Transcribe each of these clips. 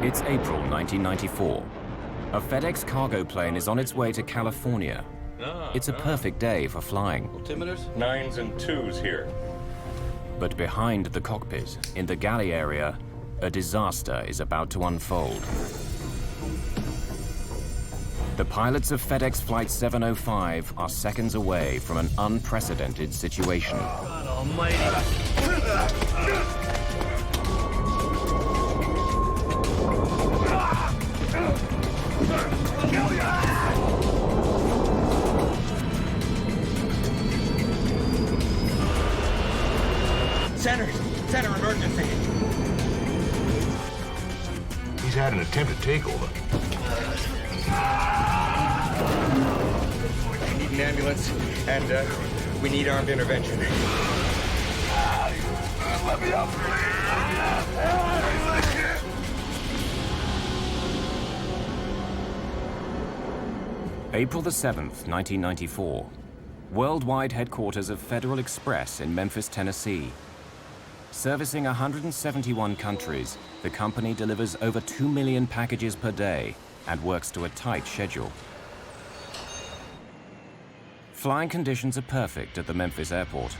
It's April 1994. A FedEx cargo plane is on its way to California. It's a perfect day for flying. Altimeters? 9s and 2s here. But behind the cockpit, in the galley area, a disaster is about to unfold. The pilots of FedEx Flight 705 are seconds away from an unprecedented situation. God almighty. Center emergency. He's had an attempted takeover. We need an ambulance, and we need armed intervention. Let me up, April the 7th, 1994. Worldwide headquarters of Federal Express in Memphis, Tennessee. Servicing 171 countries, the company delivers over 2 million packages per day and works to a tight schedule. Flying conditions are perfect at the Memphis airport.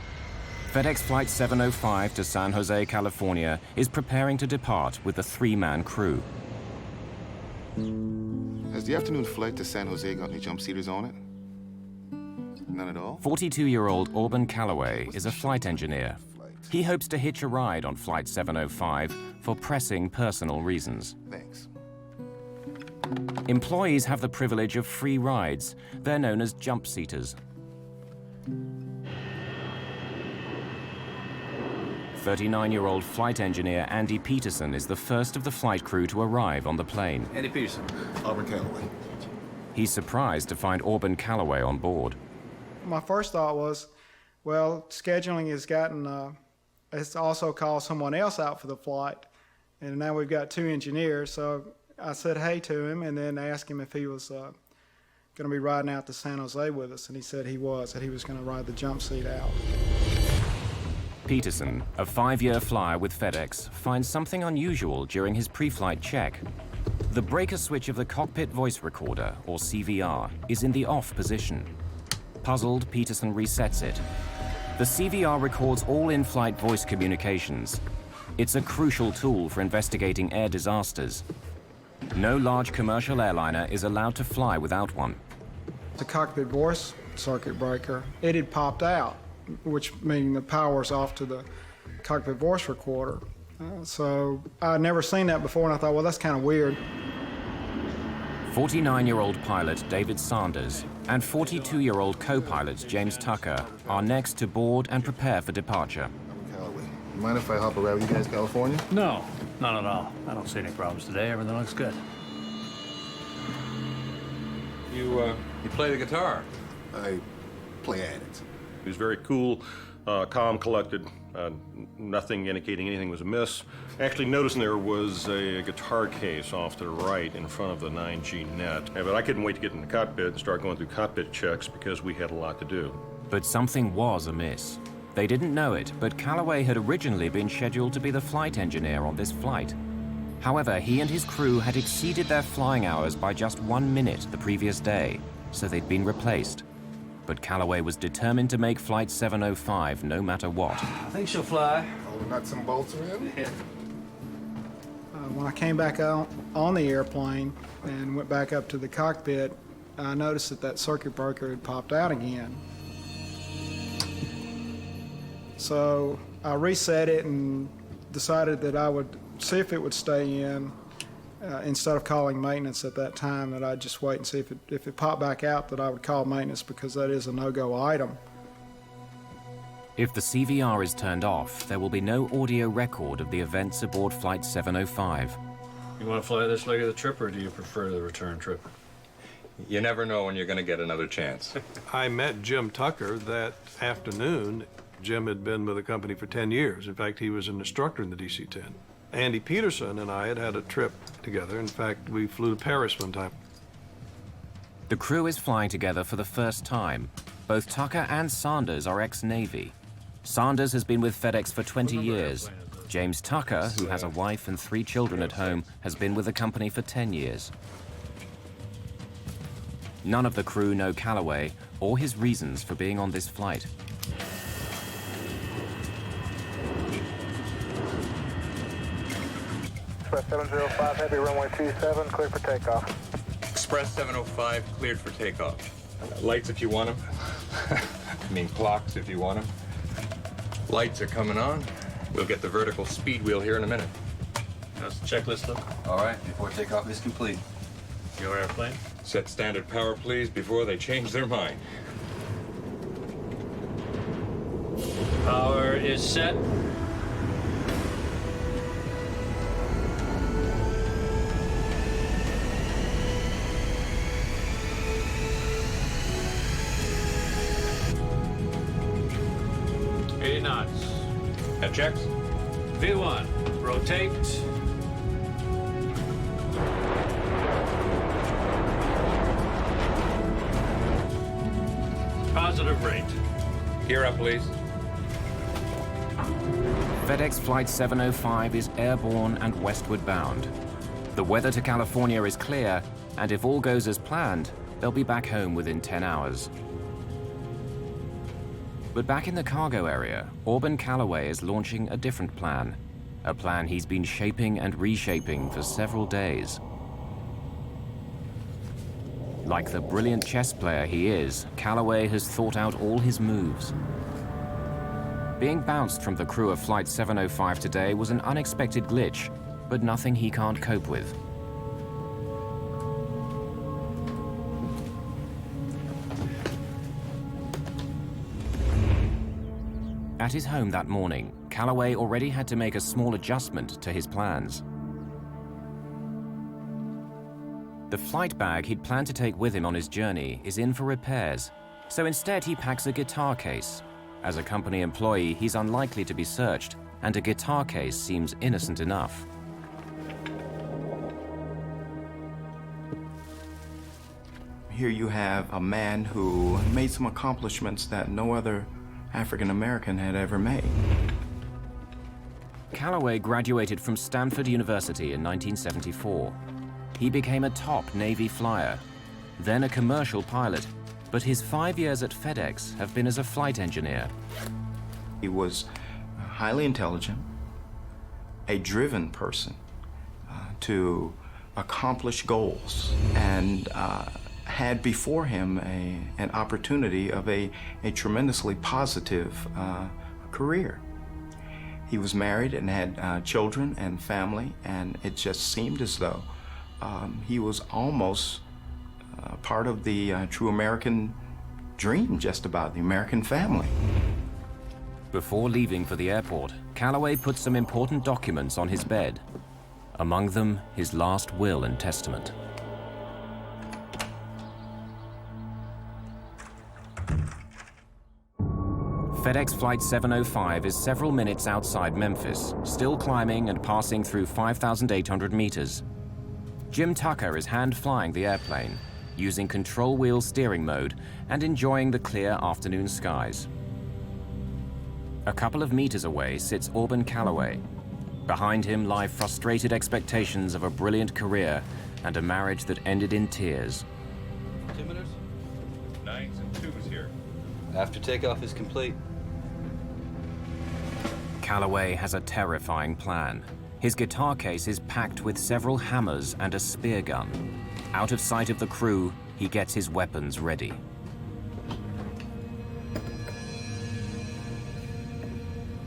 FedEx Flight 705 to San Jose, California is preparing to depart with a 3-man crew. Has the afternoon flight to San Jose got any jump seaters on it? None at all? 42-year-old Auburn Calloway is a flight engineer. He hopes to hitch a ride on Flight 705 for pressing personal reasons. Thanks. Employees have the privilege of free rides. They're known as jump seaters. 39-year-old flight engineer Andy Peterson is the first of the flight crew to arrive on the plane. Andy Peterson, Auburn Calloway. He's surprised to find Auburn Calloway on board. My first thought was, well, scheduling has gotten, it's also called someone else out for the flight. And now we've got 2 engineers, so I said hey to him and then asked him if he was going to be riding out to San Jose with us, and he said he was, that he was going to ride the jump seat out. Peterson, a 5-year flyer with FedEx, finds something unusual during his pre-flight check. The breaker switch of the cockpit voice recorder, or CVR, is in the off position. Puzzled, Peterson resets it. The CVR records all in-flight voice communications. It's a crucial tool for investigating air disasters. No large commercial airliner is allowed to fly without one. The cockpit voice circuit breaker, it had popped out, which meaning the power's off to the cockpit voice recorder. So I'd never seen that before, and I thought, well, that's kind of weird. 49-year-old pilot David Sanders and 42-year-old co-pilot James Tucker are next to board and prepare for departure. Calloway. You mind if I hop around with you guys, California? No, not at all. I don't see any problems today. Everything looks good. you play the guitar. I play at it. He was very cool, calm, collected, nothing indicating anything was amiss. Actually noticing there was a guitar case off to the right in front of the 9G net. But I couldn't wait to get in the cockpit and start going through cockpit checks because we had a lot to do. But something was amiss. They didn't know it, but Calloway had originally been scheduled to be the flight engineer on this flight. However, he and his crew had exceeded their flying hours by just 1 minute the previous day, so they'd been replaced. But Calloway was determined to make Flight 705 no matter what. I think she'll fly. All the nuts and bolts around? When I came back out on the airplane and went back up to the cockpit, I noticed that that circuit breaker had popped out again. So I reset it and decided that I would see if it would stay in. Instead of calling maintenance at that time, that I'd just wait and see if it popped back out, that I would call maintenance, because that is a no-go item. If the CVR is turned off, there will be no audio record of the events aboard Flight 705. You want to fly this leg of the trip, or do you prefer the return trip? You never know when you're going to get another chance. I met Jim Tucker that afternoon. Jim had been with the company for 10 years. In fact, he was an instructor in the DC-10. Andy Peterson and I had had a trip together. In fact, we flew to Paris one time. The crew is flying together for the first time. Both Tucker and Sanders are ex-Navy. Sanders has been with FedEx for 20 years. James Tucker, who has a wife and 3 children at home, has been with the company for 10 years. None of the crew know Calloway or his reasons for being on this flight. Express 705, heavy runway 27, clear for takeoff. Express 705 cleared for takeoff. Lights if you want them. I mean clocks if you want them. Lights are coming on. We'll get the vertical speed wheel here in a minute. How's the checklist look? All right, before takeoff is complete. Your airplane? Set standard power, please, before they change their mind. Power is set. Knots. That checks? V1, rotate. Positive rate. Gear up, please. FedEx Flight 705 is airborne and westward bound. The weather to California is clear, and if all goes as planned, they'll be back home within 10 hours. But back in the cargo area, Auburn Calloway is launching a different plan. A plan he's been shaping and reshaping for several days. Like the brilliant chess player he is, Calloway has thought out all his moves. Being bounced from the crew of Flight 705 today was an unexpected glitch, but nothing he can't cope with. At his home that morning, Calloway already had to make a small adjustment to his plans. The flight bag he'd planned to take with him on his journey is in for repairs, so instead he packs a guitar case. As a company employee, he's unlikely to be searched, and a guitar case seems innocent enough. Here you have a man who made some accomplishments that no other African American had ever made. Calloway graduated from Stanford University in 1974. He became a top Navy flyer, then a commercial pilot, but his 5 years at FedEx have been as a flight engineer. He was highly intelligent, a driven person to accomplish goals, and had before him an opportunity of a tremendously positive career. He was married and had children and family, and it just seemed as though he was almost part of the true American dream, just about the American family. Before leaving for the airport, Calloway put some important documents on his bed. Among them, his last will and testament. FedEx Flight 705 is several minutes outside Memphis, still climbing and passing through 5,800 meters. Jim Tucker is hand-flying the airplane, using control wheel steering mode and enjoying the clear afternoon skies. A couple of meters away sits Auburn Calloway. Behind him lie frustrated expectations of a brilliant career and a marriage that ended in tears. 2 minutes? 9s and 2s here. After takeoff is complete. Calloway has a terrifying plan. His guitar case is packed with several hammers and a spear gun. Out of sight of the crew, he gets his weapons ready.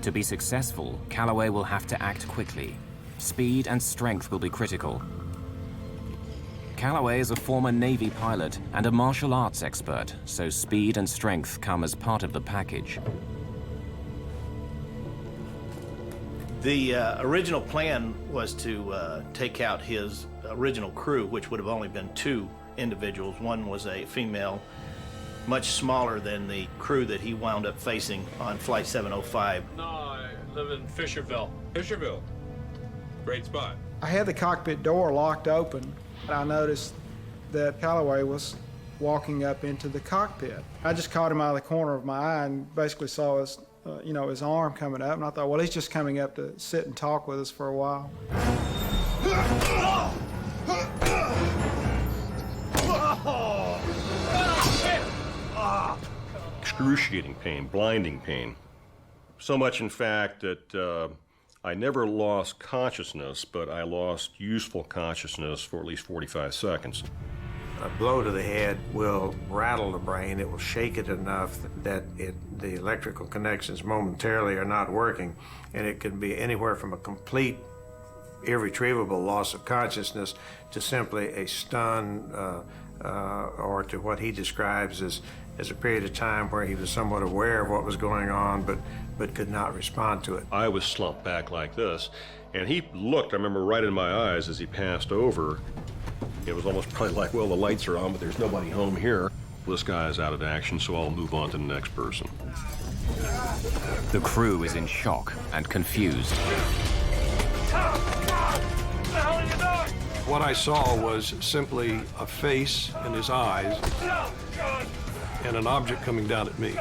To be successful, Calloway will have to act quickly. Speed and strength will be critical. Calloway is a former Navy pilot and a martial arts expert, so speed and strength come as part of the package. The original plan was to take out his original crew, which would have only been 2 individuals. One was a female, much smaller than the crew that he wound up facing on Flight 705. No, I live in Fisherville. Fisherville. Great spot. I had the cockpit door locked open. I noticed that Calloway was walking up into the cockpit. I just caught him out of the corner of my eye and basically saw his you know, his arm coming up, and I thought, well, he's just coming up to sit and talk with us for a while. Excruciating pain, blinding pain. So much, in fact, that I never lost consciousness, but I lost useful consciousness for at least 45 seconds. A blow to the head will rattle the brain. It will shake it enough that the electrical connections momentarily are not working, and it can be anywhere from a complete, irretrievable loss of consciousness to simply a stun, or to what he describes as a period of time where he was somewhat aware of what was going on, but could not respond to it. I was slumped back like this, and he looked, I remember, right in my eyes as he passed over. It was almost probably like, well, the lights are on, but there's nobody home here. This guy is out of action, so I'll move on to the next person. The crew is in shock and confused. What I saw was simply a face in his eyes and an object coming down at me.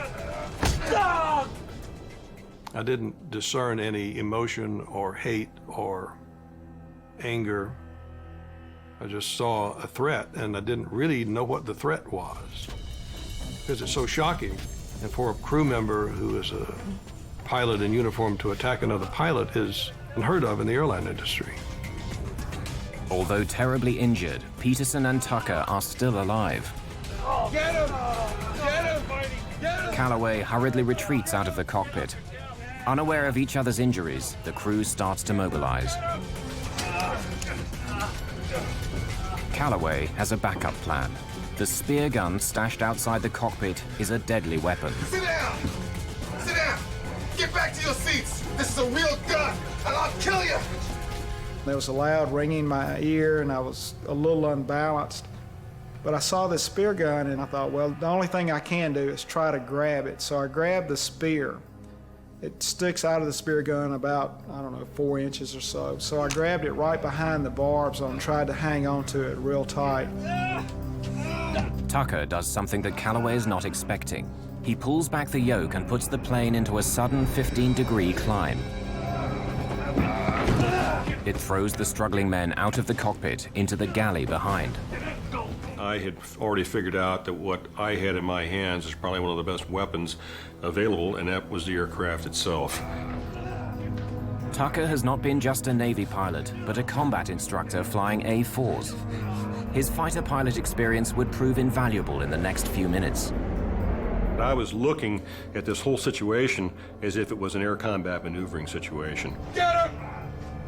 I didn't discern any emotion or hate or anger. I just saw a threat, and I didn't really know what the threat was, because it's so shocking. And for a crew member who is a pilot in uniform to attack another pilot is unheard of in the airline industry. Although terribly injured, Peterson and Tucker are still alive. Get him! Get him! Get him! Calloway hurriedly retreats out of the cockpit. Unaware of each other's injuries, the crew starts to mobilize. Calloway has a backup plan. The spear gun stashed outside the cockpit is a deadly weapon. Sit down! Sit down! Get back to your seats! This is a real gun, and I'll kill you! There was a loud ringing in my ear, and I was a little unbalanced. But I saw this spear gun, and I thought, well, the only thing I can do is try to grab it. So I grabbed the spear. It sticks out of the spear gun about, I don't know, 4 inches or so. So I grabbed it right behind the barbs and tried to hang on to it real tight. Tucker does something that Calloway is not expecting. He pulls back the yoke and puts the plane into a sudden 15-degree climb. It throws the struggling men out of the cockpit into the galley behind. I had already figured out that what I had in my hands is probably one of the best weapons available, and that was the aircraft itself. Tucker has not been just a Navy pilot, but a combat instructor flying A-4s. His fighter pilot experience would prove invaluable in the next few minutes. I was looking at this whole situation as if it was an air combat maneuvering situation. Get him!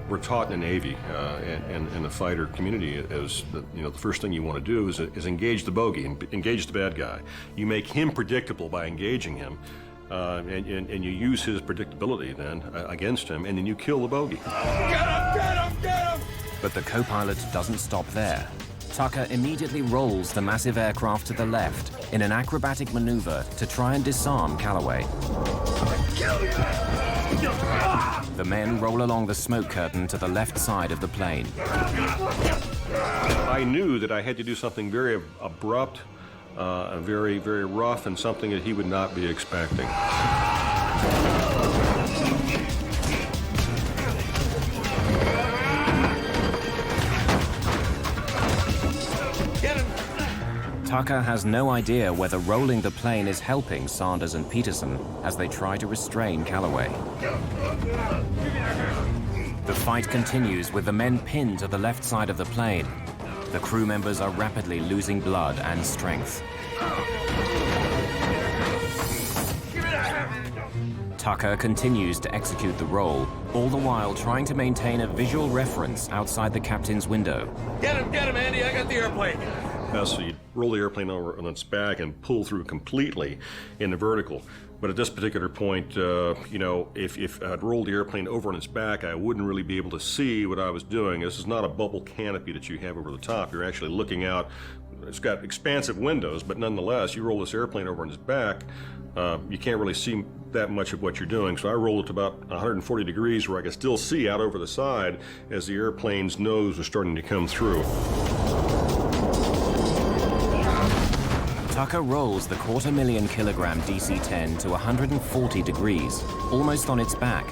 We're taught in the Navy and in the fighter community as the first thing you want to do is engage the bogey, engage the bad guy. You make him predictable by engaging him, and you use his predictability then against him, and then you kill the bogey. Get him! Get him! Get him! But the co-pilot doesn't stop there. Tucker immediately rolls the massive aircraft to the left in an acrobatic maneuver to try and disarm Calloway. The men roll along the smoke curtain to the left side of the plane. I knew that I had to do something very abrupt, very, very rough, and something that he would not be expecting. Tucker has no idea whether rolling the plane is helping Sanders and Peterson as they try to restrain Calloway. The fight continues with the men pinned to the left side of the plane. The crew members are rapidly losing blood and strength. Tucker continues to execute the roll, all the while trying to maintain a visual reference outside the captain's window. Get him, Andy, I got the airplane. So you roll the airplane over on its back and pull through completely in the vertical. But at this particular point, if I'd rolled the airplane over on its back, I wouldn't really be able to see what I was doing. This is not a bubble canopy that you have over the top. You're actually looking out. It's got expansive windows, but nonetheless, you roll this airplane over on its back, you can't really see that much of what you're doing. So I rolled it to about 140 degrees where I could still see out over the side as the airplane's nose was starting to come through. Tucker rolls the 250,000-kilogram DC-10 to 140 degrees, almost on its back.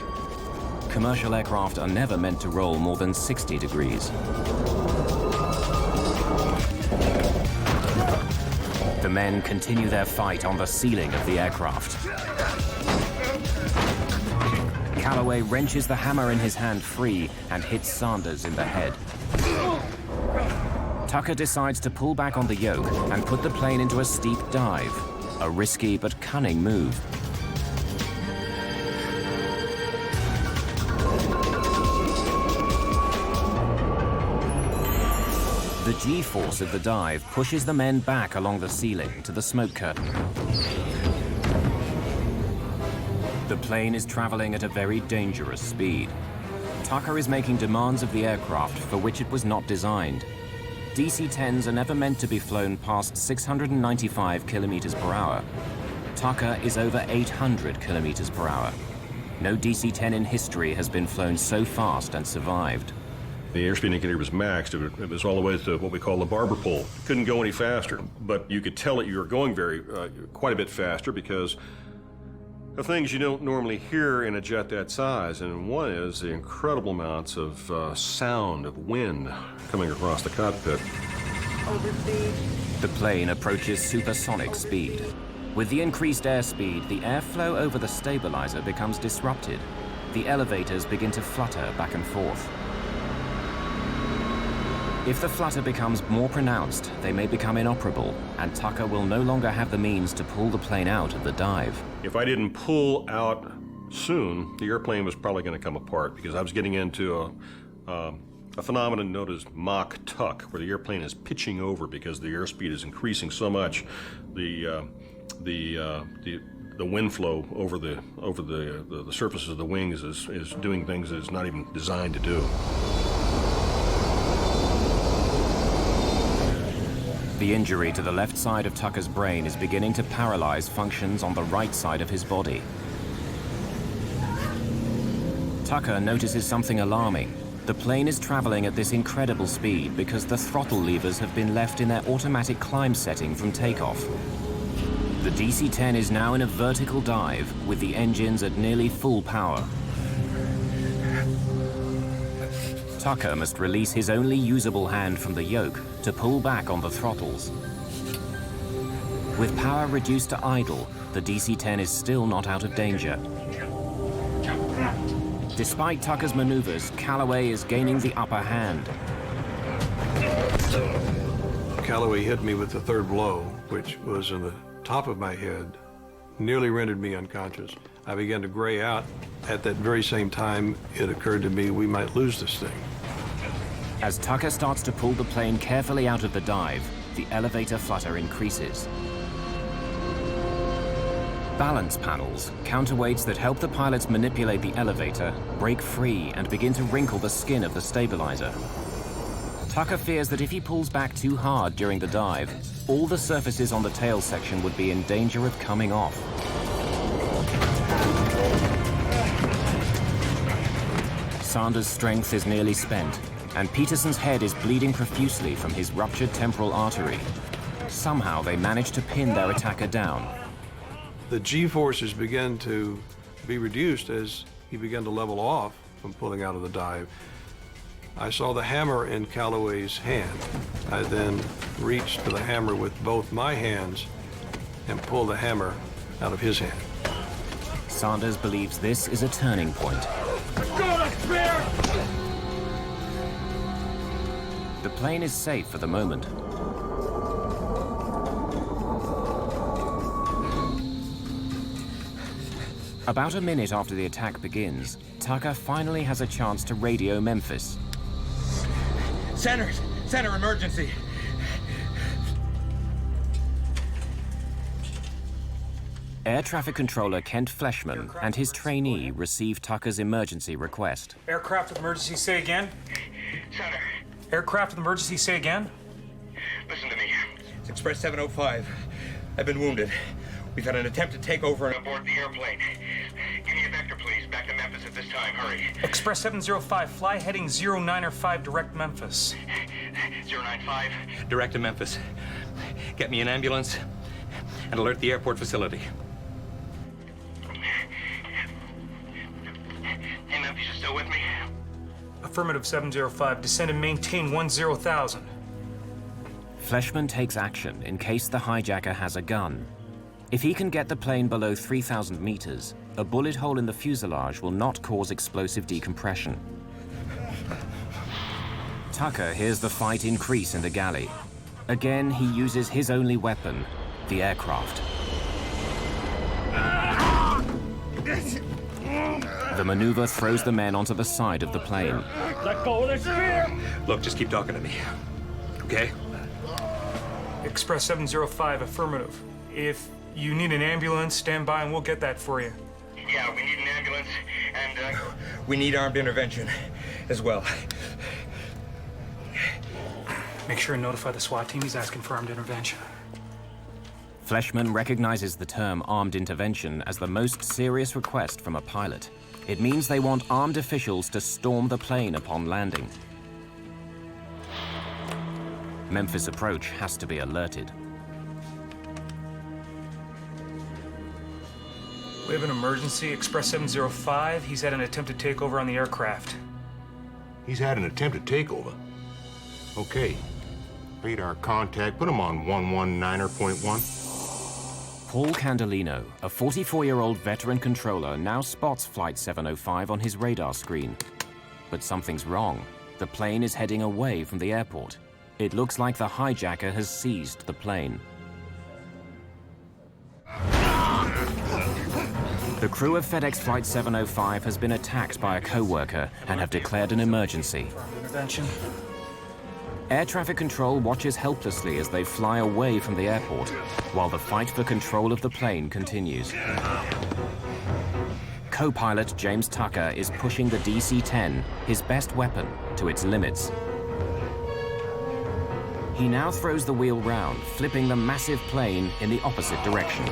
Commercial aircraft are never meant to roll more than 60 degrees. The men continue their fight on the ceiling of the aircraft. Calloway wrenches the hammer in his hand free and hits Sanders in the head. Tucker decides to pull back on the yoke and put the plane into a steep dive, a risky but cunning move. The G-force of the dive pushes the men back along the ceiling to the smoke curtain. The plane is traveling at a very dangerous speed. Tucker is making demands of the aircraft for which it was not designed. DC-10s are never meant to be flown past 695 kilometers per hour. Tucker is over 800 kilometers per hour. No DC-10 in history has been flown so fast and survived. The airspeed indicator was maxed. It was all the way to what we call the barber pole. Couldn't go any faster, but you could tell that you were going quite a bit faster because of things you don't normally hear in a jet that size, and one is the incredible amounts of sound, of wind coming across the cockpit. The plane approaches supersonic speed. With the increased airspeed, the airflow over the stabilizer becomes disrupted. The elevators begin to flutter back and forth. If the flutter becomes more pronounced, they may become inoperable, and Tucker will no longer have the means to pull the plane out of the dive. If I didn't pull out soon, the airplane was probably going to come apart because I was getting into a phenomenon known as Mach tuck, where the airplane is pitching over because the airspeed is increasing so much. The wind flow over the surfaces of the wings is doing things that it's not even designed to do. The injury to the left side of Tucker's brain is beginning to paralyze functions on the right side of his body. Tucker notices something alarming. The plane is traveling at this incredible speed because the throttle levers have been left in their automatic climb setting from takeoff. The DC-10 is now in a vertical dive with the engines at nearly full power. Tucker must release his only usable hand from the yoke to pull back on the throttles. With power reduced to idle, the DC-10 is still not out of danger. Despite Tucker's maneuvers, Calloway is gaining the upper hand. Calloway hit me with the third blow, which was in the top of my head, nearly rendered me unconscious. I began to gray out. At that very same time, it occurred to me we might lose this thing. As Tucker starts to pull the plane carefully out of the dive, the elevator flutter increases. Balance panels, counterweights that help the pilots manipulate the elevator, break free and begin to wrinkle the skin of the stabilizer. Tucker fears that if he pulls back too hard during the dive, all the surfaces on the tail section would be in danger of coming off. Sanders' strength is nearly spent, and Peterson's head is bleeding profusely from his ruptured temporal artery. Somehow they manage to pin their attacker down. The G-forces began to be reduced as he began to level off from pulling out of the dive. I saw the hammer in Calloway's hand. I then reached for the hammer with both my hands and pulled the hammer out of his hand. Sanders believes this is a turning point. The plane is safe for the moment. About a minute after the attack begins, Tucker finally has a chance to radio Memphis. Center emergency. Air traffic controller Kent Fleshman and his trainee receive Tucker's emergency request. Aircraft with emergency, say again. Center. Aircraft with emergency, say again. Listen to me. It's Express 705. I've been wounded. We've had an attempt to take over and aboard the airplane. Give me a vector, please. Back to Memphis at this time. Hurry. Express 705, fly heading 095, direct Memphis. 095. direct to Memphis. Get me an ambulance and alert the airport facility. Hey, Memphis, you still with me? Affirmative 705. Descend and maintain 10,000. Fleshman takes action in case the hijacker has a gun. If he can get the plane below 3,000 meters, a bullet hole in the fuselage will not cause explosive decompression. Tucker hears the fight increase in the galley. Again, he uses his only weapon, the aircraft. The maneuver throws the men onto the side of the plane. Let go of the spear! Look, just keep talking to me, okay? Express 705, affirmative. If you need an ambulance, stand by and we'll get that for you. Yeah, we need an ambulance, and we need armed intervention as well. Make sure and notify the SWAT team he's asking for armed intervention. Fleshman recognizes the term armed intervention as the most serious request from a pilot. It means they want armed officials to storm the plane upon landing. Memphis approach has to be alerted. We have an emergency. Express 705. He's had an attempted takeover on the aircraft. He's had an attempted takeover. Okay. Radar contact. Put him on 119.1. Paul Candelino, a 44-year-old veteran controller, now spots Flight 705 on his radar screen. But something's wrong. The plane is heading away from the airport. It looks like the hijacker has seized the plane. The crew of FedEx Flight 705 has been attacked by a co-worker and have declared an emergency. Intervention. Air traffic control watches helplessly as they fly away from the airport, while the fight for control of the plane continues. Co-pilot James Tucker is pushing the DC-10, his best weapon, to its limits. He now throws the wheel round, flipping the massive plane in the opposite direction.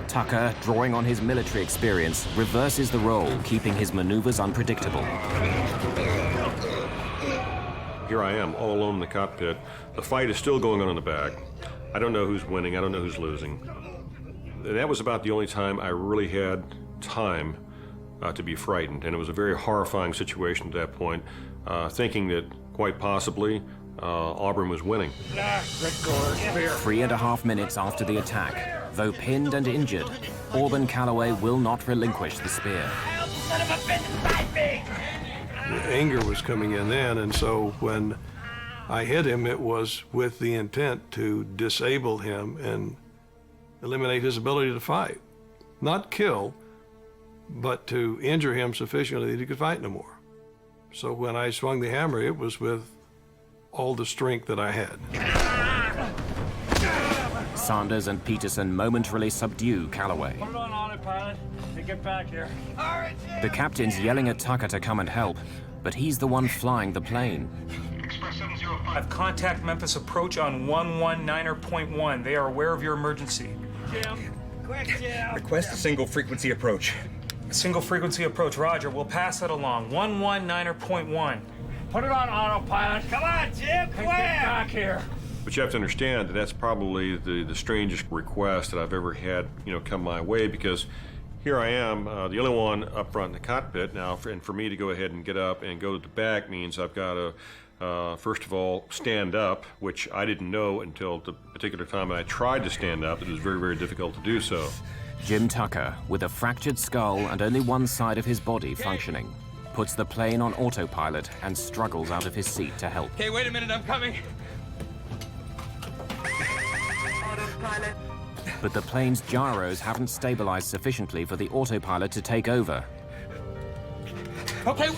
Tucker, drawing on his military experience, reverses the role, keeping his maneuvers unpredictable. Here I am, all alone in the cockpit. The fight is still going on in the back. I don't know who's winning, I don't know who's losing. And that was about the only time I really had time to be frightened. And it was a very horrifying situation at that point, thinking that quite possibly Auburn was winning. 3.5 minutes after the attack, though pinned and injured, Auburn Calloway will not relinquish the spear. The anger was coming in then, and so when I hit him, it was with the intent to disable him and eliminate his ability to fight. Not kill, but to injure him sufficiently that he could fight no more. So when I swung the hammer, it was with all the strength that I had. Sanders and Peterson momentarily subdue Calloway. Put it on autopilot. Hey, get back here. The captain's yelling at Tucker to come and help, but he's the one flying the plane. Express 705. Contact Memphis approach on 119.1. They are aware of your emergency. Jim, quick, Jim. Request a single frequency approach. Single frequency approach, roger. We'll pass that along. 119.1. Put it on autopilot. Come on, Jim, quick. Get back here. But you have to understand that that's probably the strangest request that I've ever had, come my way, because here I am, the only one up front in the cockpit now, and for me to go ahead and get up and go to the back means I've got to, first of all, stand up, which I didn't know until the particular time that I tried to stand up. It was very, very difficult to do so. Jim Tucker, with a fractured skull and only one side of his body functioning, puts the plane on autopilot and struggles out of his seat to help. Hey, wait a minute, I'm coming. Autopilot. But the plane's gyros haven't stabilized sufficiently for the autopilot to take over. Okay.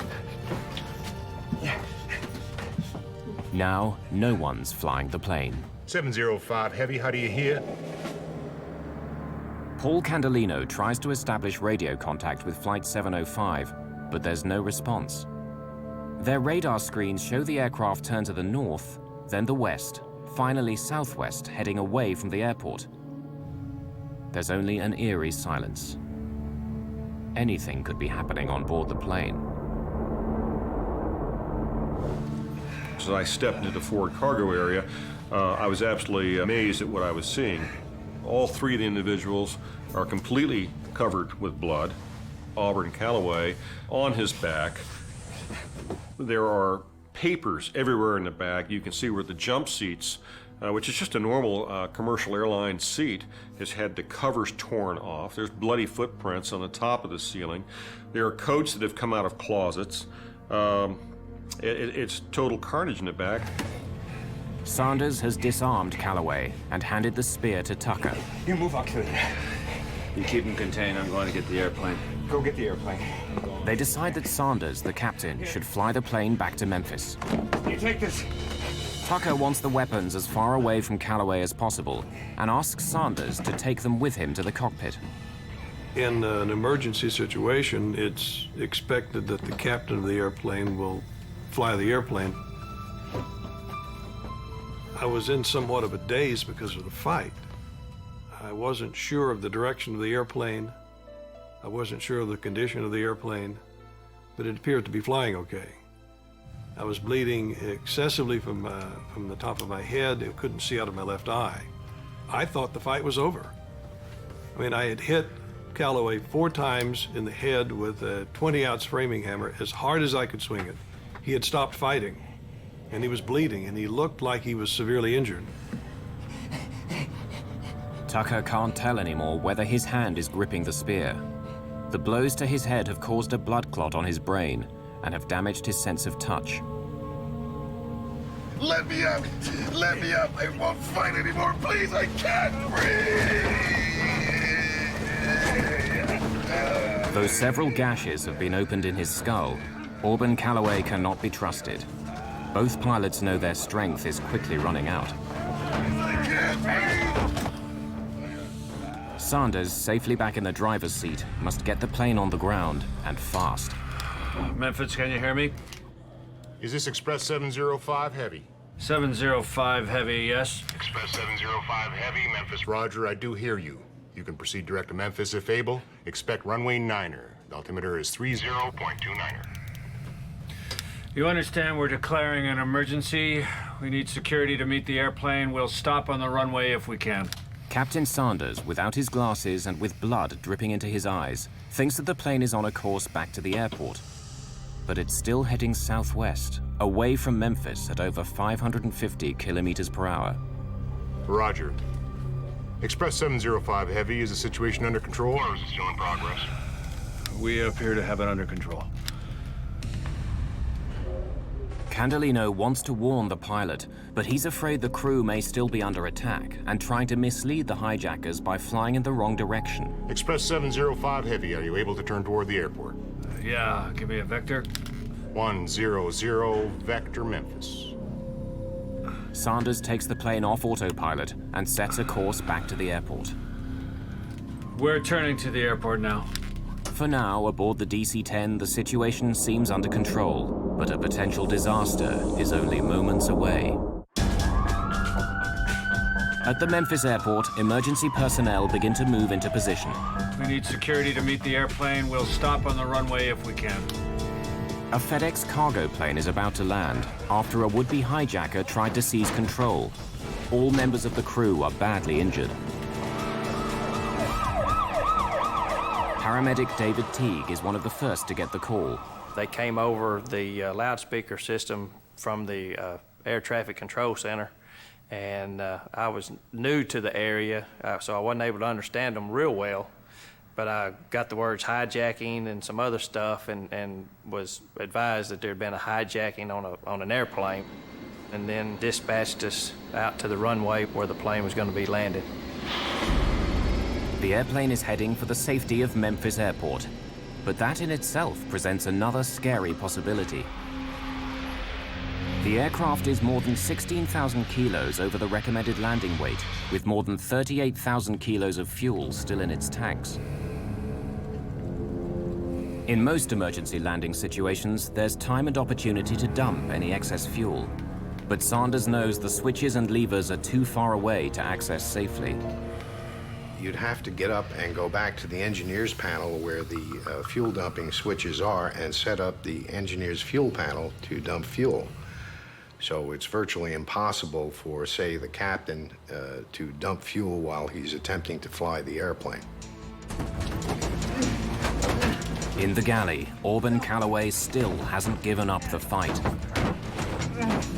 Now, no one's flying the plane. 705 Heavy, how do you hear? Paul Candelino tries to establish radio contact with Flight 705, but there's no response. Their radar screens show the aircraft turn to the north, then the west, finally southwest, heading away from the airport. There's only an eerie silence. Anything could be happening on board the plane. As I stepped into the forward cargo area, I was absolutely amazed at what I was seeing. All three of the individuals are completely covered with blood. Auburn Calloway on his back. There are papers everywhere in the back. You can see where the jump seats, which is just a normal commercial airline seat, has had the covers torn off. There's bloody footprints on the top of the ceiling. There are coats that have come out of closets. It's total carnage in the back. Sanders has disarmed Calloway and handed the spear to Tucker. You move up to it. You keep him contained. I'm going to get the airplane. Go get the airplane. They decide that Sanders, the captain, should fly the plane back to Memphis. You take this. Tucker wants the weapons as far away from Calloway as possible and asks Sanders to take them with him to the cockpit. In an emergency situation, it's expected that the captain of the airplane will fly the airplane. I was in somewhat of a daze because of the fight. I wasn't sure of the direction of the airplane. I wasn't sure of the condition of the airplane, but it appeared to be flying okay. I was bleeding excessively from the top of my head. I couldn't see out of my left eye. I thought the fight was over. I mean, I had hit Calloway 4 times in the head with a 20-ounce framing hammer as hard as I could swing it. He had stopped fighting, and he was bleeding, and he looked like he was severely injured. Tucker can't tell anymore whether his hand is gripping the spear. The blows to his head have caused a blood clot on his brain and have damaged his sense of touch. Let me up! Let me up! I won't fight anymore, please! I can't breathe! Though several gashes have been opened in his skull, Auburn Calloway cannot be trusted. Both pilots know their strength is quickly running out. Sanders, safely back in the driver's seat, must get the plane on the ground, and fast. Memphis, can you hear me? Is this Express 705 Heavy? 705 Heavy, yes. Express 705 Heavy, Memphis. Roger, I do hear you. You can proceed direct to Memphis if able. Expect runway 9er. The altimeter is 30.29er. You understand we're declaring an emergency. We need security to meet the airplane. We'll stop on the runway if we can. Captain Sanders, without his glasses and with blood dripping into his eyes, thinks that the plane is on a course back to the airport. But it's still heading southwest, away from Memphis at over 550 kilometers per hour. Roger. Express 705 Heavy, is the situation under control, or is it still in progress? We appear to have it under control. Candelino wants to warn the pilot, but he's afraid the crew may still be under attack and trying to mislead the hijackers by flying in the wrong direction. Express 705 Heavy, are you able to turn toward the airport? Yeah, give me a vector. 100 Vector Memphis. Sanders takes the plane off autopilot and sets a course back to the airport. We're turning to the airport now. For now, aboard the DC-10, the situation seems under control, but a potential disaster is only moments away. At the Memphis airport, emergency personnel begin to move into position. We need security to meet the airplane. We'll stop on the runway if we can. A FedEx cargo plane is about to land after a would-be hijacker tried to seize control. All members of the crew are badly injured. Paramedic David Teague is one of the first to get the call. They came over the loudspeaker system from the air traffic control center, and I was new to the area, so I wasn't able to understand them real well. But I got the words hijacking and some other stuff, and was advised that there had been a hijacking on an airplane, and then dispatched us out to the runway where the plane was going to be landed. The airplane is heading for the safety of Memphis Airport, but that in itself presents another scary possibility. The aircraft is more than 16,000 kilos over the recommended landing weight, with more than 38,000 kilos of fuel still in its tanks. In most emergency landing situations, there's time and opportunity to dump any excess fuel. But Sanders knows the switches and levers are too far away to access safely. You'd have to get up and go back to the engineer's panel where the fuel dumping switches are and set up the engineer's fuel panel to dump fuel. So it's virtually impossible for, say, the captain to dump fuel while he's attempting to fly the airplane. In the galley, Auburn Calloway still hasn't given up the fight.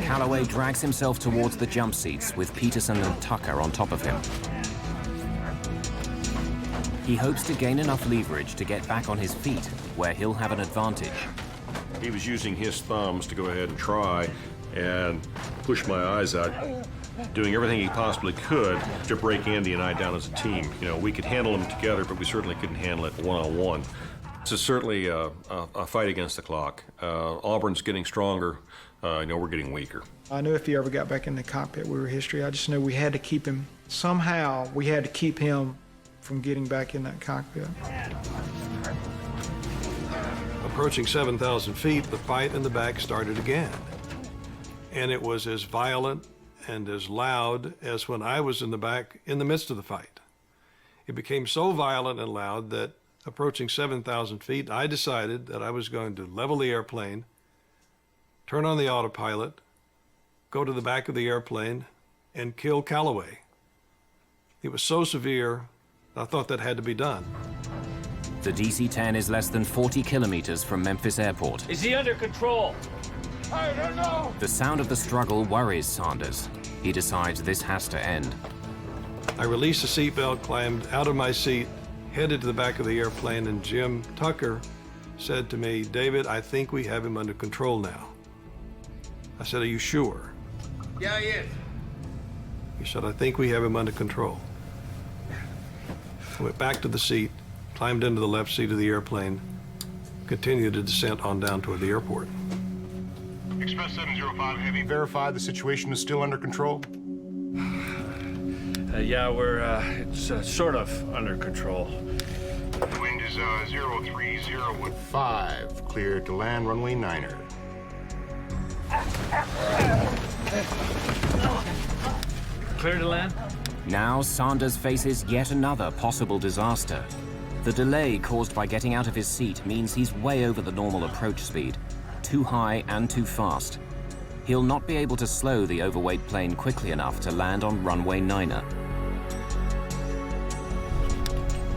Calloway drags himself towards the jump seats with Peterson and Tucker on top of him. He hopes to gain enough leverage to get back on his feet, where he'll have an advantage. He was using his thumbs to go ahead and try and push my eyes out, doing everything he possibly could to break Andy and I down as a team. You know, we could handle him together, but we certainly couldn't handle it one-on-one. This is certainly a fight against the clock. Auburn's getting stronger. I know we're getting weaker. I knew if he ever got back in the cockpit, we were history. I just knew we had to keep him. Somehow, we had to keep him from getting back in that cockpit. Approaching 7,000 feet, the fight in the back started again. And it was as violent and as loud as when I was in the back in the midst of the fight. It became so violent and loud that approaching 7,000 feet, I decided that I was going to level the airplane, turn on the autopilot, go to the back of the airplane, and kill Calloway. It was so severe, I thought that had to be done. The DC-10 is less than 40 kilometers from Memphis Airport. Is he under control? I don't know. The sound of the struggle worries Sanders. He decides this has to end. I released the seatbelt, climbed out of my seat, headed to the back of the airplane, and Jim Tucker said to me, "David, I think we have him under control now." I said, "Are you sure?" Yeah, he is. He said, "I think we have him under control." I went back to the seat, climbed into the left seat of the airplane, continued the descent on down toward the airport. Express 705 Heavy, verify the situation is still under control? Yeah, it's sort of under control. The wind is 03015, clear to land, runway 9er. Clear to land? Now Sanders faces yet another possible disaster. The delay caused by getting out of his seat means he's way over the normal approach speed, too high and too fast. He'll not be able to slow the overweight plane quickly enough to land on runway 9er.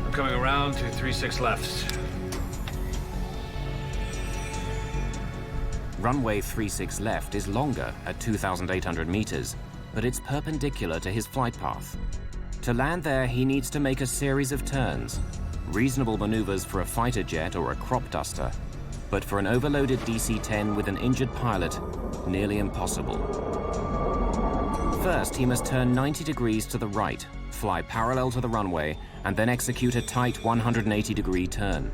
I'm coming around to 36 left. Runway 36 left is longer at 2,800 meters, but it's perpendicular to his flight path. To land there, he needs to make a series of turns, reasonable maneuvers for a fighter jet or a crop duster, but for an overloaded DC-10 with an injured pilot, nearly impossible. First, he must turn 90 degrees to the right, fly parallel to the runway, and then execute a tight 180-degree turn.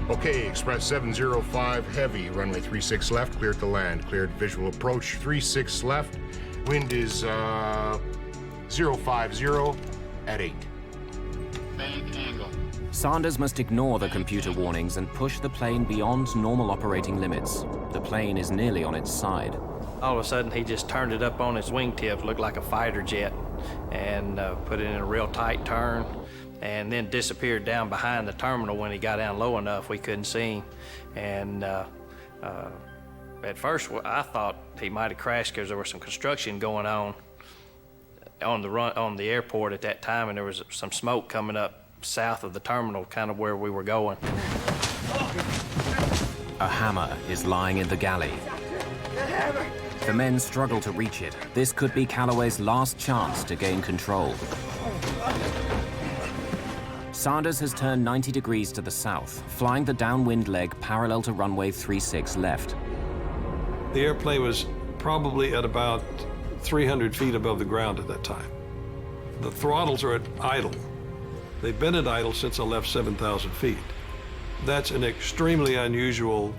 Okay, Express 705 Heavy, runway 36 left, cleared to land. Cleared visual approach 36 left. Wind is 050 at 8. Bank angle. Sanders must ignore the computer warnings and push the plane beyond normal operating limits. The plane is nearly on its side. All of a sudden, he just turned it up on his wingtips, looked like a fighter jet, and put it in a real tight turn, and then disappeared down behind the terminal. When he got down low enough, we couldn't see him. And at first, I thought he might have crashed because there was some construction going on the airport at that time, and there was some smoke coming up south of the terminal, kind of where we were going. A hammer is lying in the galley. The men struggle to reach it. This could be Calloway's last chance to gain control. Sanders has turned 90 degrees to the south, flying the downwind leg parallel to runway 36 left. The airplane was probably at about 300 feet above the ground at that time. The throttles are at idle. They've been at idle since I left 7,000 feet. That's an extremely unusual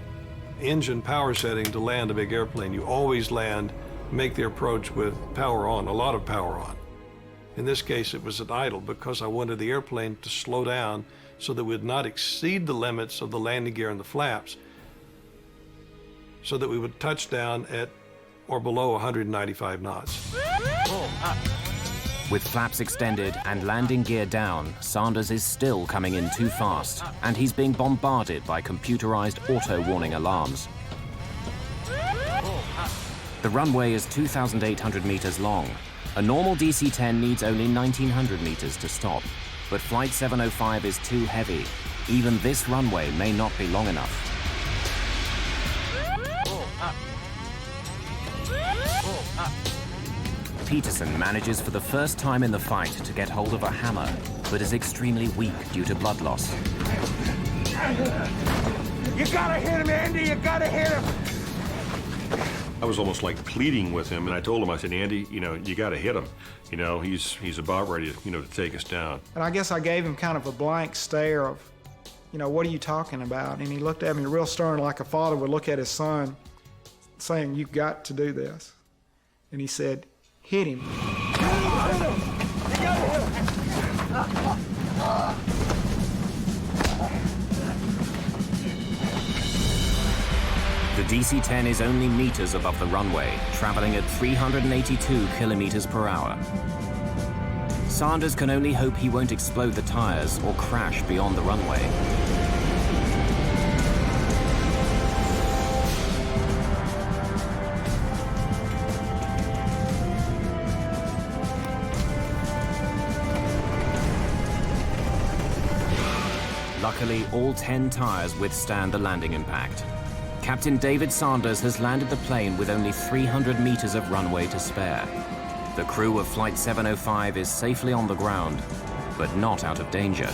engine power setting to land a big airplane. You always land, make the approach with power on, a lot of power on. In this case, it was at idle because I wanted the airplane to slow down so that we would not exceed the limits of the landing gear and the flaps, so that we would touch down at or below 195 knots. With flaps extended and landing gear down, Sanders is still coming in too fast, and he's being bombarded by computerized auto-warning alarms. The runway is 2,800 meters long. A normal DC-10 needs only 1,900 meters to stop, but Flight 705 is too heavy. Even this runway may not be long enough. Peterson manages for the first time in the fight to get hold of a hammer, but is extremely weak due to blood loss. You gotta hit him, Andy, you gotta hit him! I was almost like pleading with him, and I told him, I said, Andy, you know, you gotta hit him. You know, he's about ready, to take us down. And I guess I gave him kind of a blank stare of, what are you talking about? And he looked at me real stern, like a father would look at his son, saying, you've got to do this. And he said, hit him. The DC-10 is only meters above the runway, traveling at 382 kilometers per hour. Sanders can only hope he won't explode the tires or crash beyond the runway. Luckily, all 10 tires withstand the landing impact. Captain David Sanders has landed the plane with only 300 meters of runway to spare. The crew of Flight 705 is safely on the ground, but not out of danger.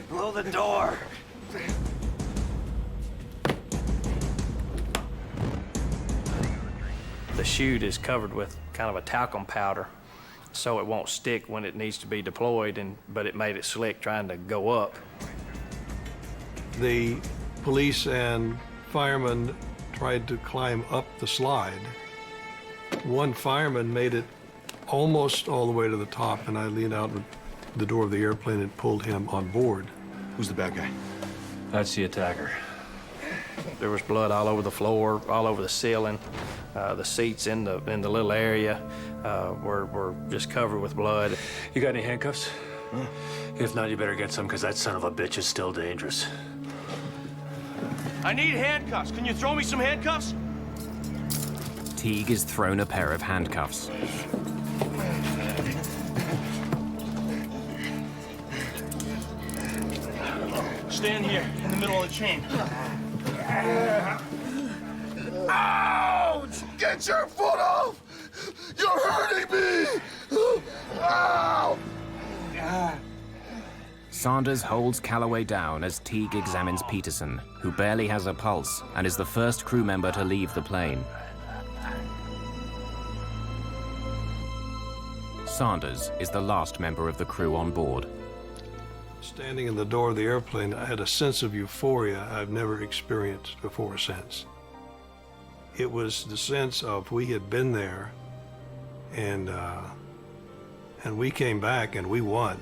Blow the door. The chute is covered with kind of a talcum powder, so it won't stick when it needs to be deployed, but it made it slick trying to go up. The police and firemen tried to climb up the slide. One fireman made it almost all the way to the top, and I leaned out the door of the airplane and pulled him on board. Who's the bad guy? That's the attacker. There was blood all over the floor, all over the ceiling. The seats in the little area were just covered with blood. You got any handcuffs? If not, you better get some, because that son of a bitch is still dangerous. I need handcuffs. Can you throw me some handcuffs? Teague is thrown a pair of handcuffs. Stand here in the middle of the chain. Ouch! Get your foot off! You're hurting me! Ow! Sanders holds Calloway down as Teague examines Peterson, who barely has a pulse and is the first crew member to leave the plane. Sanders is the last member of the crew on board. Standing in the door of the airplane, I had a sense of euphoria I've never experienced before or since. It was the sense of we had been there, and we came back and we won.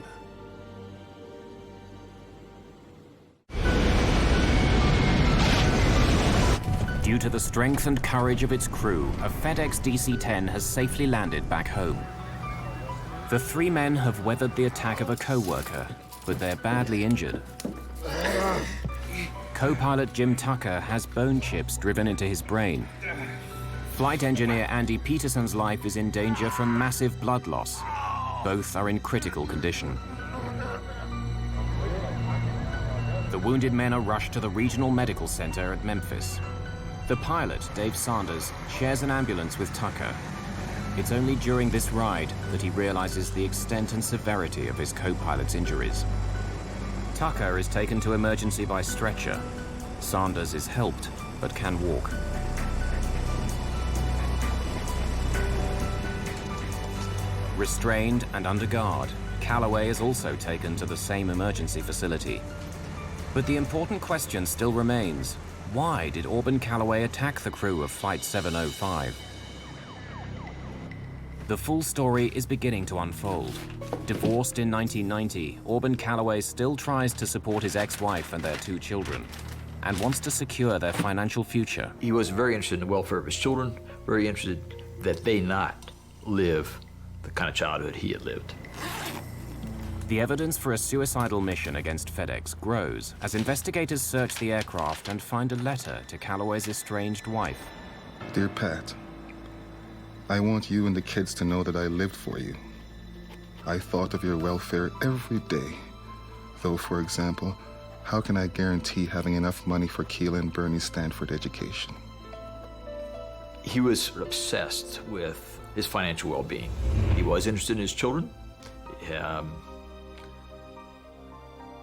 Due to the strength and courage of its crew, a FedEx DC-10 has safely landed back home. The three men have weathered the attack of a co-worker, but they're badly injured. Co-pilot Jim Tucker has bone chips driven into his brain. Flight engineer Andy Peterson's life is in danger from massive blood loss. Both are in critical condition. The wounded men are rushed to the regional medical center at Memphis. The pilot, Dave Sanders, shares an ambulance with Tucker. It's only during this ride that he realizes the extent and severity of his co-pilot's injuries. Tucker is taken to emergency by stretcher. Sanders is helped, but can walk. Restrained and under guard, Calloway is also taken to the same emergency facility. But the important question still remains. Why did Auburn Calloway attack the crew of Flight 705? The full story is beginning to unfold. Divorced in 1990, Auburn Calloway still tries to support his ex-wife and their two children, and wants to secure their financial future. He was very interested in the welfare of his children, very interested that they not live the kind of childhood he had lived. The evidence for a suicidal mission against FedEx grows as investigators search the aircraft and find a letter to Calloway's estranged wife. Dear Pat, I want you and the kids to know that I lived for you. I thought of your welfare every day. Though, for example, how can I guarantee having enough money for Keela and Bernie's Stanford education? He was obsessed with his financial well-being. He was interested in his children.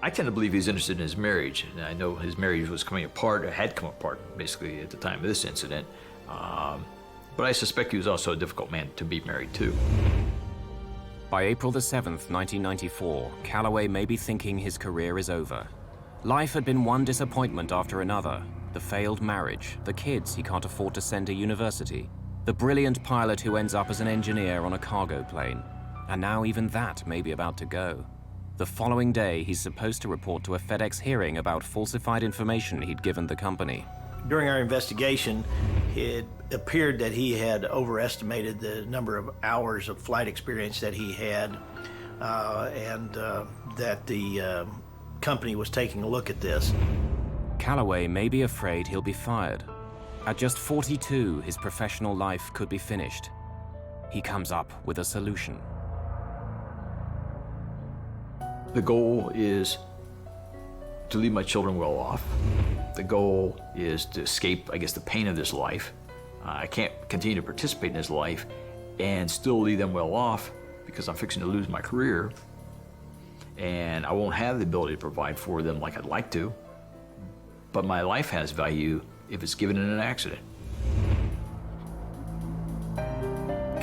I tend to believe he's interested in his marriage. And I know his marriage was coming apart, or had come apart, basically, at the time of this incident. But I suspect he was also a difficult man to be married to. By April the 7th, 1994, Calloway may be thinking his career is over. Life had been one disappointment after another. The failed marriage, the kids he can't afford to send to university, the brilliant pilot who ends up as an engineer on a cargo plane. And now even that may be about to go. The following day, he's supposed to report to a FedEx hearing about falsified information he'd given the company. During our investigation, it appeared that he had overestimated the number of hours of flight experience that he had, and that the company was taking a look at this. Calloway may be afraid he'll be fired. At just 42, his professional life could be finished. He comes up with a solution. The goal is to leave my children well off. The goal is to escape, I guess, the pain of this life. I can't continue to participate in this life and still leave them well off because I'm fixing to lose my career. And I won't have the ability to provide for them like I'd like to. But my life has value if it's given in an accident.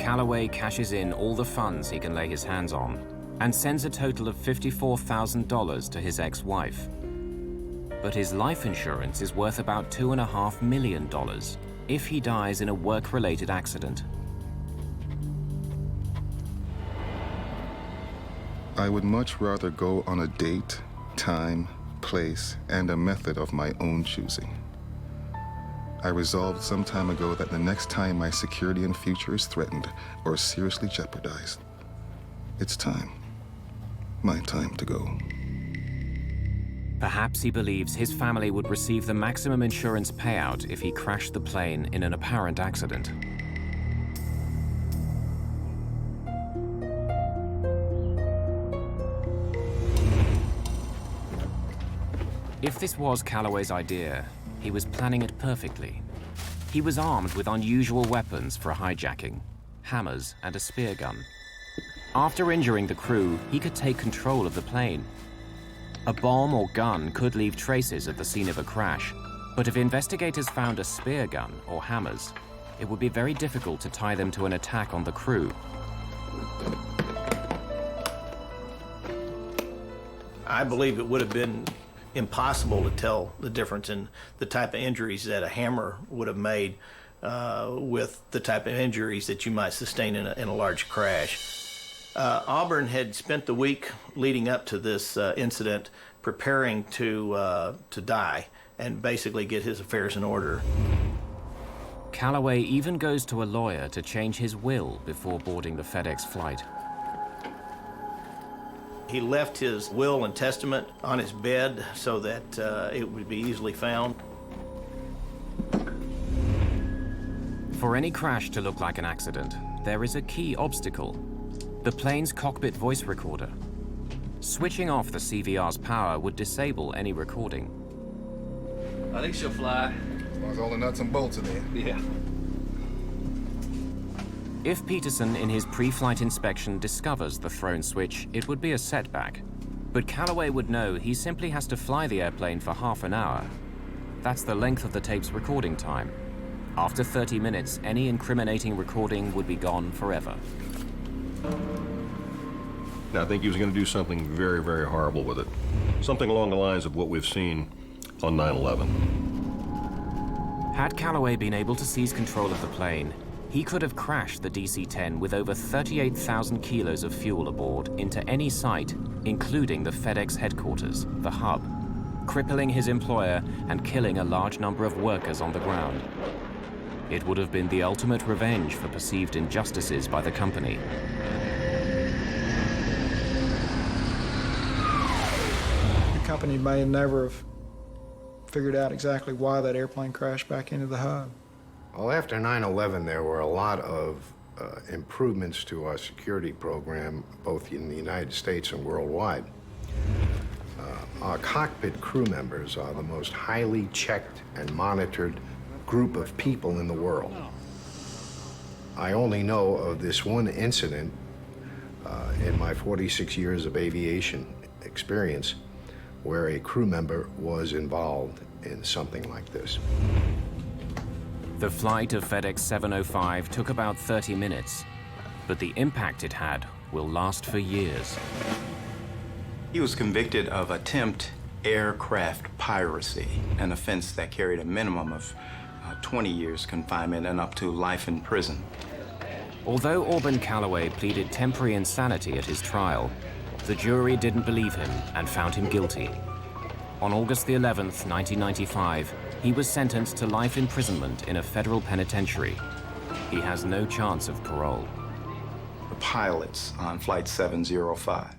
Calloway cashes in all the funds he can lay his hands on and sends a total of $54,000 to his ex-wife. But his life insurance is worth about $2.5 million if he dies in a work-related accident. I would much rather go on a date, time, place, and a method of my own choosing. I resolved some time ago that the next time my security and future is threatened or seriously jeopardized, it's time. My time to go. Perhaps he believes his family would receive the maximum insurance payout if he crashed the plane in an apparent accident. If this was Calloway's idea, he was planning it perfectly. He was armed with unusual weapons for hijacking, hammers and a spear gun. After injuring the crew, he could take control of the plane. A bomb or gun could leave traces at the scene of a crash, but if investigators found a spear gun or hammers, it would be very difficult to tie them to an attack on the crew. I believe it would have been impossible to tell the difference in the type of injuries that a hammer would have made with the type of injuries that you might sustain in a large crash. Auburn had spent the week leading up to this incident preparing to die and basically get his affairs in order. Calloway even goes to a lawyer to change his will before boarding the FedEx flight. He left his will and testament on his bed so that it would be easily found. For any crash to look like an accident, there is a key obstacle: the plane's cockpit voice recorder. Switching off the CVR's power would disable any recording. I think she'll fly. As long as all the nuts and bolts are there. Yeah. If Peterson, in his pre-flight inspection, discovers the thrown switch, it would be a setback. But Calloway would know he simply has to fly the airplane for half an hour. That's the length of the tape's recording time. After 30 minutes, any incriminating recording would be gone forever. Now, I think he was going to do something very, very horrible with it. Something along the lines of what we've seen on 9/11. Had Calloway been able to seize control of the plane, he could have crashed the DC-10 with over 38,000 kilos of fuel aboard into any site, including the FedEx headquarters, the hub, crippling his employer and killing a large number of workers on the ground. It would have been the ultimate revenge for perceived injustices by the company. company may never have figured out exactly why that airplane crashed back into the hub. Well, after 9/11, there were a lot of improvements to our security program, both in the United States and worldwide. Our cockpit crew members are the most highly checked and monitored group of people in the world. I only know of this one incident in my 46 years of aviation experience where a crew member was involved in something like this. The flight of FedEx 705 took about 30 minutes, but the impact it had will last for years. He was convicted of attempt aircraft piracy, an offense that carried a minimum of 20 years confinement and up to life in prison. Although Auburn Calloway pleaded temporary insanity at his trial, the jury didn't believe him and found him guilty. On August the 11th, 1995, he was sentenced to life imprisonment in a federal penitentiary. He has no chance of parole. The pilots on Flight 705,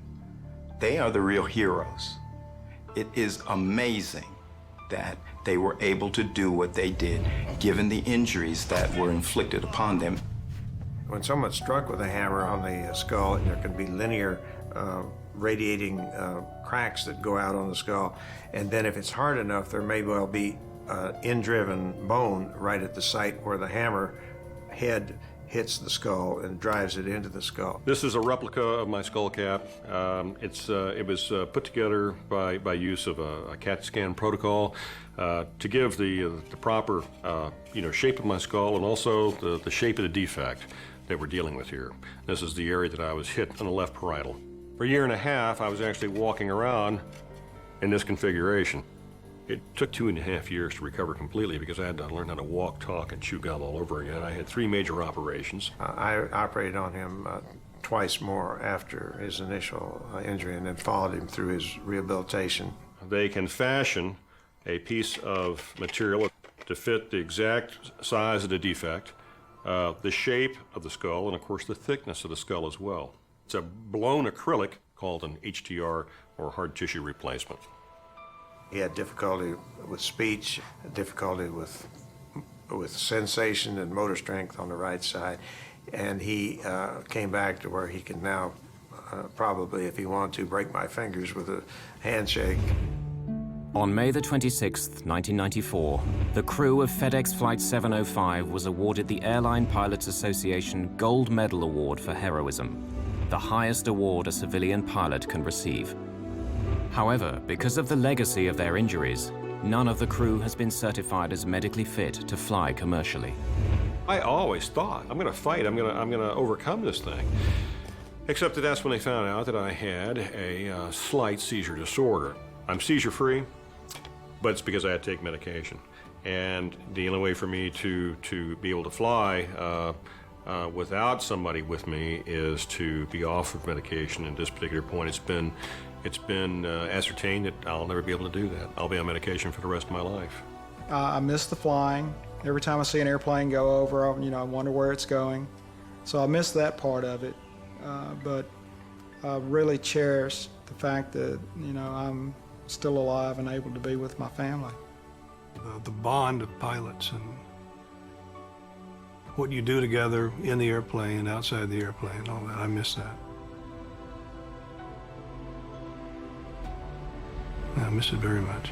they are the real heroes. It is amazing that they were able to do what they did, given the injuries that were inflicted upon them. When someone's struck with a hammer on the skull, there can be linear radiating cracks that go out on the skull. And then if it's hard enough, there may well be in-driven bone right at the site where the hammer head hits the skull and drives it into the skull. This is a replica of my skull cap. It was put together by use of a CAT scan protocol to give the proper shape of my skull and also the shape of the defect that we're dealing with here. This is the area that I was hit on the left parietal. For a year and a half, I was actually walking around in this configuration. It took 2.5 years to recover completely because I had to learn how to walk, talk, and chew gum all over again. I had 3 major operations. I operated on him twice more after his initial injury and then followed him through his rehabilitation. They can fashion a piece of material to fit the exact size of the defect, the shape of the skull, and of course the thickness of the skull as well. It's a blown acrylic called an HTR, or hard tissue replacement. He had difficulty with speech, difficulty with sensation and motor strength on the right side, and he came back to where he can now probably, if he wanted to, break my fingers with a handshake. On May the 26th, 1994, the crew of FedEx Flight 705 was awarded the Airline Pilots Association Gold Medal Award for Heroism, the highest award a civilian pilot can receive. However, because of the legacy of their injuries, none of the crew has been certified as medically fit to fly commercially. I always thought, I'm gonna fight, I'm gonna overcome this thing. Except that that's when they found out that I had a slight seizure disorder. I'm seizure-free, but it's because I had to take medication. And the only way for me to be able to fly without somebody with me is to be off of medication. At this particular point, it's been ascertained that I'll never be able to do that. I'll be on medication for the rest of my life. I miss the flying. Every time I see an airplane go over, I wonder where it's going. So I miss that part of it. But I really cherish the fact that, I'm still alive and able to be with my family. The bond of pilots and what you do together in the airplane and outside the airplane, all that, I miss that. I miss it very much.